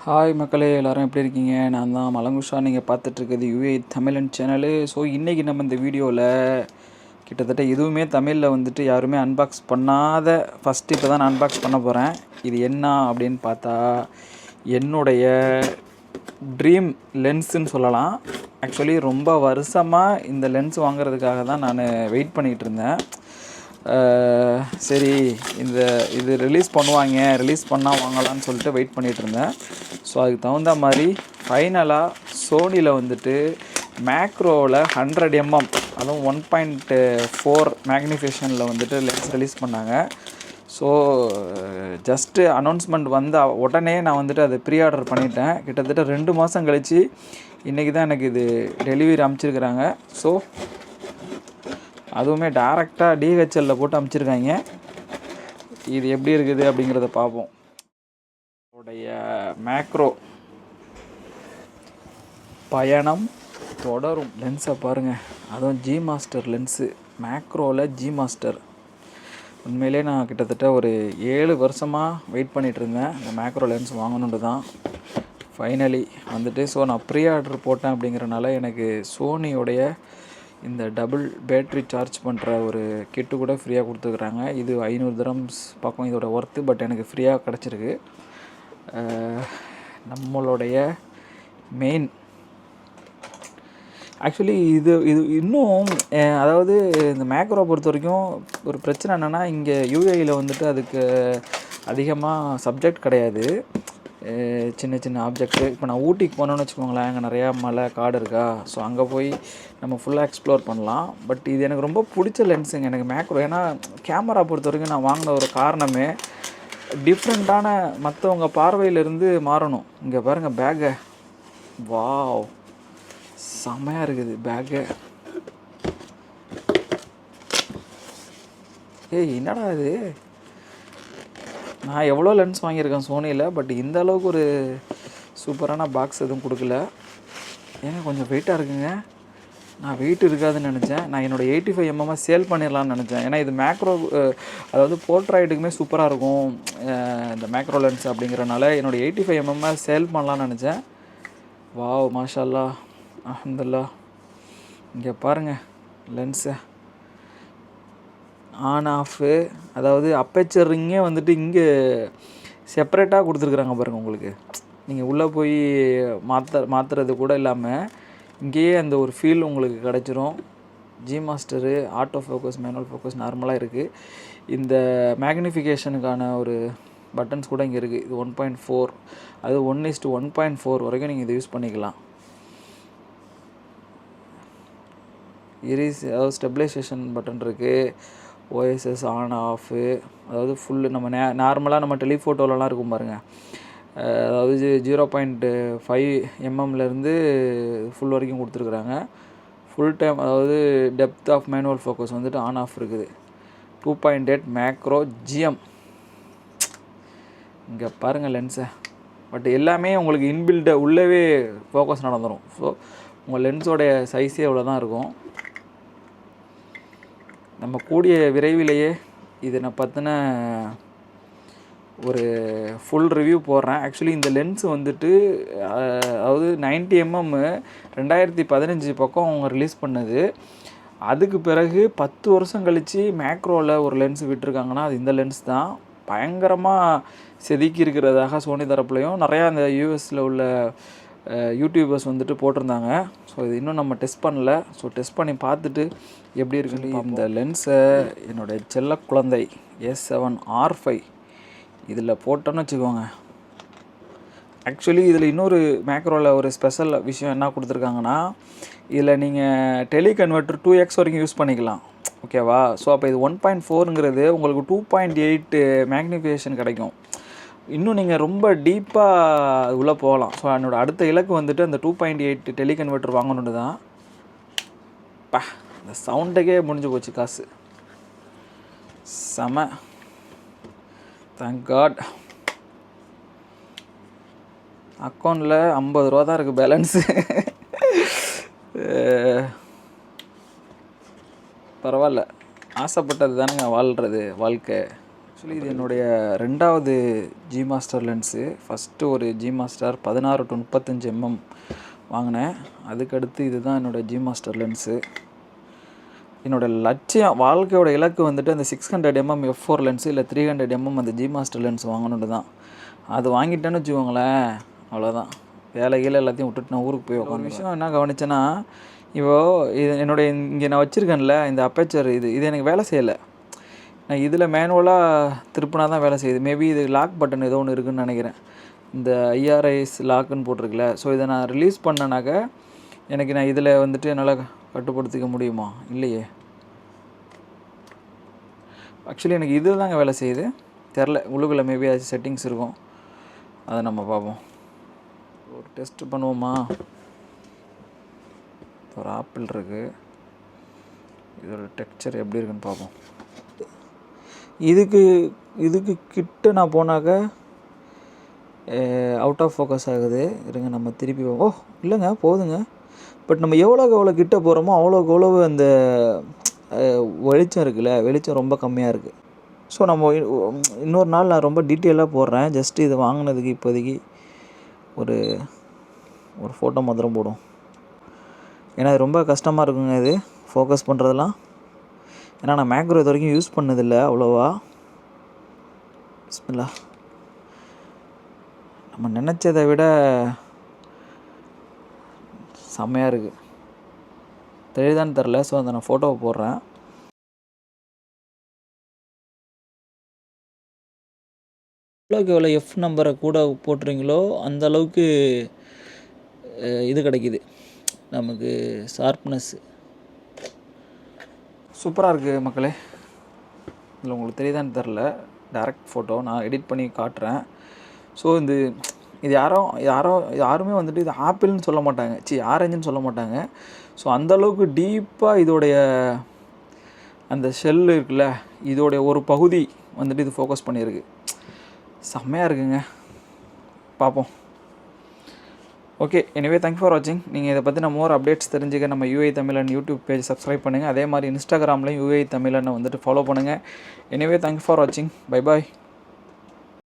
Hi மக்களே, எல்லோரும் எப்படி இருக்கீங்க? நான் தான் மலங்குஷா. நீங்கள் பார்த்துட்ருக்குது யூஏ தமிழன் சேனலு. ஸோ இன்றைக்கி நம்ம இந்த வீடியோவில் கிட்டத்தட்ட எதுவுமே தமிழில் வந்துட்டு யாருமே அன்பாக்ஸ் பண்ணாத ஃபஸ்ட்டு இப்போ தான் நான் அன்பாக்ஸ் பண்ண போகிறேன். இது என்ன அப்படின்னு பார்த்தா என்னுடைய ட்ரீம் லென்ஸுன்னு சொல்லலாம். ஆக்சுவலி ரொம்ப வருஷமாக இந்த லென்ஸ் வாங்குறதுக்காக தான் நான் வெயிட் பண்ணிகிட்டு இருந்தேன். சரி, இது ரிலீஸ் பண்ணால் வாங்கலான்னு சொல்லிட்டு வெயிட் பண்ணிகிட்டு இருந்தேன். ஸோ அதுக்கு தகுந்த மாதிரி ஃபைனலாக சோனியில் வந்துட்டு மேக்ரோவில் 100 mm அதுவும் 1.4 மேக்னிஃபிகேஷனில் வந்துட்டு லென்ஸ் ரிலீஸ் பண்ணாங்க. ஸோ ஜஸ்ட்டு அனௌன்ஸ்மெண்ட் வந்த உடனே நான் வந்துட்டு அதை ப்ரீ ஆர்டர் பண்ணிட்டேன். கிட்டத்தட்ட 2 மாதம் கழித்து இன்றைக்கி தான் எனக்கு இது டெலிவரி அனுப்பிச்சிருக்கிறாங்க. ஸோ அதுவுமே டேரெக்டாக டிஹெச்எல்லில் போட்டு அனுப்பிச்சிருக்காங்க. இது எப்படி இருக்குது அப்படிங்கிறத பார்ப்போம். உடைய மேக்ரோ பயணம் தொடரும் லென்ஸை பாருங்கள். அதுவும் ஜி மாஸ்டர் லென்ஸு, மேக்ரோவில் ஜி மாஸ்டர். உண்மையிலே நான் கிட்டத்தட்ட ஒரு 7 வருஷமாக வெயிட் பண்ணிகிட்டு இருந்தேன் இந்த மேக்ரோ லென்ஸ் வாங்கணுன்ட்டு தான். ஃபைனலி வந்துட்டு ஸோ நான் ப்ரீ ஆர்டர் போட்டேன். அப்படிங்கிறனால எனக்கு சோனியோடைய இந்த டபுள் பேட்ரி சார்ஜ் பண்ணுற ஒரு கிட்டு கூட ஃப்ரீயாக கொடுத்துருக்குறாங்க. இது 500 dirhams பக்கம் இதோட ஒர்த்து. பட் எனக்கு ஃப்ரீயாக கிடச்சிருக்கு. நம்மளுடைய மெயின் ஆக்சுவலி இது இன்னும் அதாவது இந்த மேக்ரோ பொறுத்த வரைக்கும் ஒரு பிரச்சனை என்னென்னா, இங்கே யூஏயில் வந்துட்டு அதுக்கு அதிகமாக சப்ஜெக்ட் கிடையாது. சின்ன சின்ன ஆப்ஜெக்ட்டு. இப்போ நான் ஊட்டிக்கு போனோன்னு வச்சுக்கோங்களேன், அங்கே நிறையா மலை காடு இருக்கா. ஸோ அங்கே போய் நம்ம ஃபுல்லாக எக்ஸ்ப்ளோர் பண்ணலாம். பட் இது எனக்கு ரொம்ப பிடிச்ச லென்ஸுங்க எனக்கு மேக்ரோ. ஏன்னா கேமரா பொறுத்த வரைக்கும் நான் வாங்கின ஒரு காரணமே டிஃப்ரெண்ட்டான மற்றவங்க பார்வையிலேருந்து மாறணும். இங்கே பாருங்கள் பேக்கை, வாவ் செம்மையாக இருக்குது பேக்கு. என்னடா இது, நான் எவ்வளோ லென்ஸ் வாங்கியிருக்கேன் சோனியில், பட் இந்த அளவுக்கு ஒரு சூப்பரான பாக்ஸ் எதுவும் கொடுக்கல. ஏங்க கொஞ்சம் வெயிட்டாக இருக்குங்க. நான் வெயிட் இருக்காதுன்னு நினச்சேன். நான் என்னோடய 85 mm சேல் பண்ணிடலான்னு நினச்சேன். ஏன்னா இது மேக்ரோ, அதாவது போர்ட்ரைட்டுக்குமே சூப்பராக இருக்கும் இந்த மேக்ரோ லென்ஸ். அப்படிங்கிறனால என்னோடய 85 mm சேல் பண்ணலான்னு நினச்சேன். வாவ் மாஷா அல்லாஹ், அல்ஹம்துலில்லாஹ். இங்கே பாருங்கள் லென்ஸை ஆன் ஆஃபு, அதாவது அப்பேச்சர் ரிங்கே வந்துட்டு இங்கே செப்பரேட்டாக கொடுத்துருக்குறாங்க பாருங்கள். உங்களுக்கு நீங்கள் உள்ளே போய் மாற்றுறது கூட இல்லாமல் இங்கேயே அந்த ஒரு ஃபீல் உங்களுக்கு கிடச்சிரும். G master, auto focus, manual focus நார்மலாக இருக்குது. இந்த மேக்னிஃபிகேஷனுக்கான ஒரு பட்டன்ஸ் கூட இங்கே இருக்குது. இது 1.4, அது 1:1.4 வரைக்கும் நீங்கள் இதை யூஸ் பண்ணிக்கலாம். அதாவது ஸ்டெபிலைசேஷன் பட்டன் இருக்குது. ஓஎஸ்எஸ் ஆன் ஆஃபு, அதாவது ஃபுல்லு நம்ம நார்மலாக நம்ம டெலிஃபோட்டோலலாம் இருக்கும் பாருங்கள். அதாவது 0.5 mmலேருந்து ஃபுல் வரைக்கும் கொடுத்துருக்குறாங்க. ஃபுல் டைம், அதாவது டெப்த் ஆஃப் மேனுவல் ஃபோக்கஸ் வந்துட்டு ஆன் ஆஃப் இருக்குது. 2.8 மேக்ரோ ஜிஎம். இங்கே பாருங்கள் லென்ஸை. பட் எல்லாமே உங்களுக்கு இன்பில்ட உள்ளவே ஃபோக்கஸ் நடந்துடும். ஸோ உங்கள் லென்ஸோடைய சைஸே இவ்வளோ தான் இருக்கும். நம்ம கூடிய விரைவிலேயே இதை நான் பற்றின ஒரு ஃபுல் ரிவ்யூ போடுறேன். ஆக்சுவலி இந்த லென்ஸ் வந்துட்டு அதாவது 90 mm 2015 பக்கம் அவங்க ரிலீஸ் பண்ணது. அதுக்கு பிறகு 10 வருஷம் கழித்து மேக்ரோவில் ஒரு லென்ஸ் விட்டுருக்காங்கன்னா அது இந்த லென்ஸ் தான். பயங்கரமாக செதுக்கி இருக்கிறதாக சோனி தரப்புலையும் நிறையா இந்த யூஎஸில் உள்ள யூடியூபர்ஸ் வந்துட்டு போட்டிருந்தாங்க. ஸோ இது இன்னும் நம்ம டெஸ்ட் பண்ணல. ஸோ டெஸ்ட் பண்ணி பார்த்துட்டு எப்படி இருக்குன்னு இந்த லென்ஸை என்னோடய செல்ல குழந்தை S7R5 இதில் போட்டோன்னு வச்சுக்கோங்க. ஆக்சுவலி இதில் இன்னொரு மேக்ரோவில் ஒரு ஸ்பெஷல் விஷயம் என்ன கொடுத்துருக்காங்கன்னா, இதில் நீங்கள் டெலிகன்வெர்ட்டர் 2x வரைக்கும் யூஸ் பண்ணிக்கலாம். ஓகேவா? ஸோ அப்போ இது 1.4ங்கிறது உங்களுக்கு 2.8 மேக்னிஃபிகேஷன் கிடைக்கும். இன்னும் நீங்கள் ரொம்ப டீப்பாக உள்ளே போகலாம். ஸோ என்னோடய அடுத்த இலக்கு வந்துட்டு அந்த 2.8 டெலிகன்வெர்ட்டர் வாங்கணுன்னு தான். இந்த சவுண்டுக்கே முடிஞ்சு போச்சு காசு. செம, தேங்க் காட். அக்கௌண்ட்டில் 50 ரூபா தான் இருக்குது பேலன்ஸு. பரவாயில்ல, ஆசைப்பட்டது தானேங்க வாழ்கிறது வாழ்க்கை. ஆக்சுவலி இது என்னுடைய 2வது ஜி மாஸ்டர் லென்ஸு. ஃபஸ்ட்டு ஒரு ஜி மாஸ்டர் 16 to 35 mm வாங்கினேன். அதுக்கடுத்து இதுதான் என்னோடய ஜி மாஸ்டர் லென்ஸு. என்னோடய லட்சியம், வாழ்க்கையோட இலக்கு வந்துட்டு அந்த 600 mm f4 லென்ஸு இல்லை 300 mm அந்த ஜி மாஸ்டர் லென்ஸ் வாங்கணுன்னு தான். அது வாங்கிட்டேன்னு வச்சுக்கோங்களேன், அவ்வளோதான். வேலை கீழே எல்லாத்தையும் விட்டுட்டு நான் ஊருக்கு போய் உட்காந்து. விஷயம் என்ன கவனிச்சேன்னா, இது என்னுடைய இங்கே நான் வச்சுருக்கேன்ல இந்த அப்பேச்சர், இது எனக்கு வேலை செய்யலை. நான் இதில் மேனுவலாக திருப்பினா தான் வேலை செய்யுது. மேபி இது லாக் பட்டன் ஏதோ ஒன்று இருக்குதுன்னு நினைக்கிறேன். இந்த IRIS லாக்குன்னு போட்டிருக்குல்ல. ஸோ இதை நான் ரிலீஸ் பண்ணனாக்க எனக்கு நான் இதில் வந்துட்டு என்னால் கட்டுப்படுத்திக்க முடியுமா? இல்லையே. ஆக்சுவலி எனக்கு இது தாங்க வேலை செய்யுது. தெரில, உள்ளுக்குள்ளே மேபி ஏதாச்சும் செட்டிங்ஸ் இருக்கும், அதை நம்ம பார்ப்போம். ஒரு டெஸ்ட் பண்ணுவோமா? ஒரு ஆப்பிள் இருக்குது, இதோட டெக்ஸ்சர் எப்படி இருக்குன்னு பார்ப்போம். இதுக்கு கிட்ட நான் போனாக்க அவுட் ஆஃப் ஃபோக்கஸ் ஆகுது. இருங்க நம்ம திருப்பி இல்லைங்க போதுங்க. பட் நம்ம எவ்வளோக்கு எவ்வளோ கிட்ட போகிறோமோ அவ்வளோக்கு எவ்வளவு அந்த வெளிச்சம் இருக்குல்ல, வெளிச்சம் ரொம்ப கம்மியாக இருக்குது. ஸோ நம்ம இன்னொரு நாள் நான் ரொம்ப டீட்டெயிலாக போடுறேன். ஜஸ்ட்டு இது வாங்கினதுக்கு இப்போதைக்கு ஒரு ஃபோட்டோ மாத்திரம் போடும். ஏன்னா இது ரொம்ப கஷ்டமாக இருக்குங்க இது ஃபோக்கஸ் பண்ணுறதெல்லாம். ஏன்னா நான் மேக்ரோ இது வரைக்கும் யூஸ் பண்ணதில்லை அவ்வளோவா. பிஸ்மில்லா. நம்ம நினச்சதை விட செம்மையாக இருக்குது. தெரியுதான்னு தெரில. ஸோ அந்த நான் ஃபோட்டோவை போடுறேன். எவ்வளோக்கு எவ்வளோ எஃப் நம்பரை கூட போட்டுறீங்களோ அந்தளவுக்கு இது கிடைக்கிது நமக்கு, ஷார்ப்னஸ்ஸு. சூப்பராக இருக்குது மக்களே. இதில் உங்களுக்கு தெரியுதான்னு தெரில, டேரக்ட் ஃபோட்டோ நான் எடிட் பண்ணி காட்டுறேன். ஸோ இது யாருமே வந்துட்டு இது ஆப்பிள்னு சொல்ல மாட்டாங்க, ஆரஞ்சுன்னு சொல்ல மாட்டாங்க. ஸோ அந்தளவுக்கு டீப்பாக இதோடைய அந்த ஷெல் இருக்குல்ல, இதோடைய ஒரு பகுதி வந்துட்டு இது ஃபோக்கஸ் பண்ணியிருக்கு. செம்மையாக இருக்குங்க, பார்ப்போம். ஓகே, எனிவே தேங்க்ஸ் ஃபார் வாட்சிங். நீங்கள் இதை பற்றின மோர் அப்டேட்ஸ் தெரிஞ்சுக்க நம்ம UAE தமிழன் யூடியூப் பேஜ் சப்ஸ்கிரைப் பண்ணுங்கள். அதே மாதிரி இன்ஸ்டாகிராம்லேயும் UAE தமிழனை வந்துட்டு ஃபாலோ பண்ணுங்கள். எனிவே தேங்க்ஸ் ஃபார் வாட்சிங். Bye bye.